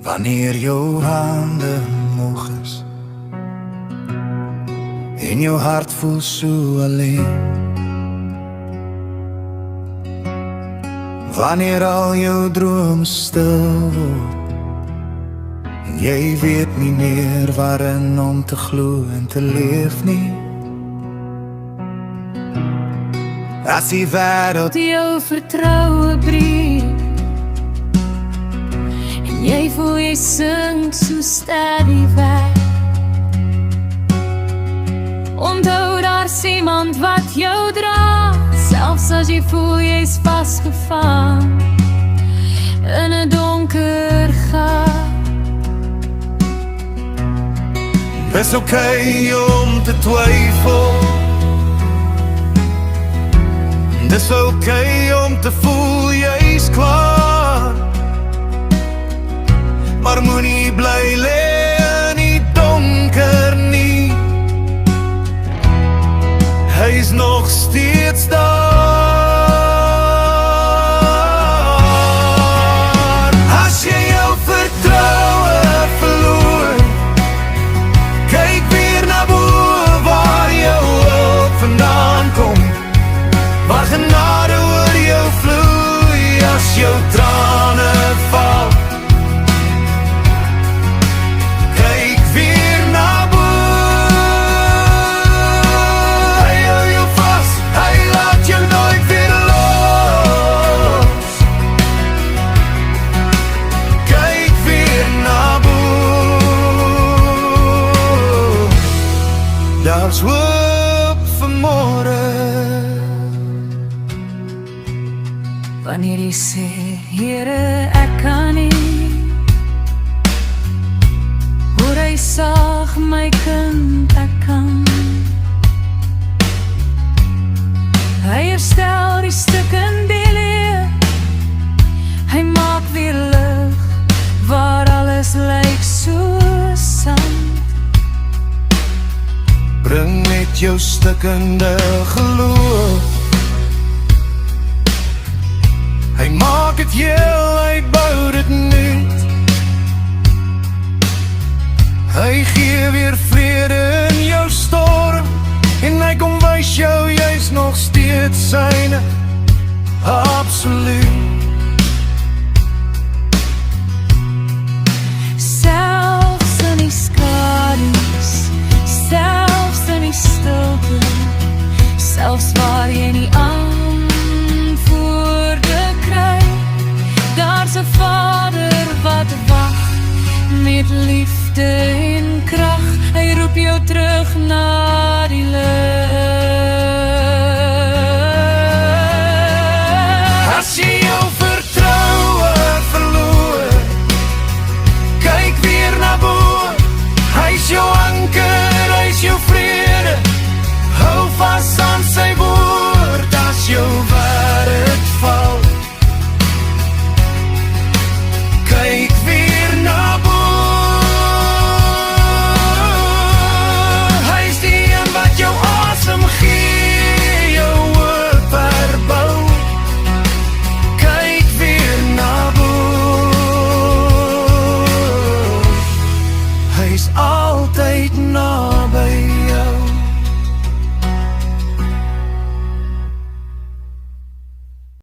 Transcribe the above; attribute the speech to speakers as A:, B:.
A: Wanneer jou hande moeg is en jou hart voel so alleen, wanneer al jou drome stil word en jy weet nie meer waarin om te glo en te leef nie, as die wêreld
B: jou vertroue breek en jy voel jy sink so steady weg. Onthou daar's iemand wat jou dra, selfs as jy voel jy's vasgevang in 'n donker gat.
A: Dis okay om te twyfel, dis okay om te voel jy's klaar, maar moenie bly lê in die donker nie, hy's nog steeds daar. As jy jou vertroue verloor, kyk weer na bo waar jou hulp vandaan kom, waar genade oor jou vloei as jou trane val. Kyk weer na bo, hy hou jou vas, hy laat jou nooit weer los. Kyk weer na bo, daar's hoop vir môre.
B: Wanneer jy sê, Here, ek kan nie, hoor hy sag my kind, ek kan. Hy herstel die stukke in die leer, hy maak weer lig waar alles lyk so sand.
A: Bring net jou stikkende geloof, hy maak het heel, hy bou dit nuut, hy gee weer vrede in jou storm, en hy kom wys jou jy's nog steeds syne, absoluut.
B: Selfs in die skadu's, selfs in die stilte, selfs waar jy nie antwoorde kry, daar's 'n Vader wat wag met liefde en krag, hy roep jou terug na die lig.
A: As jy jou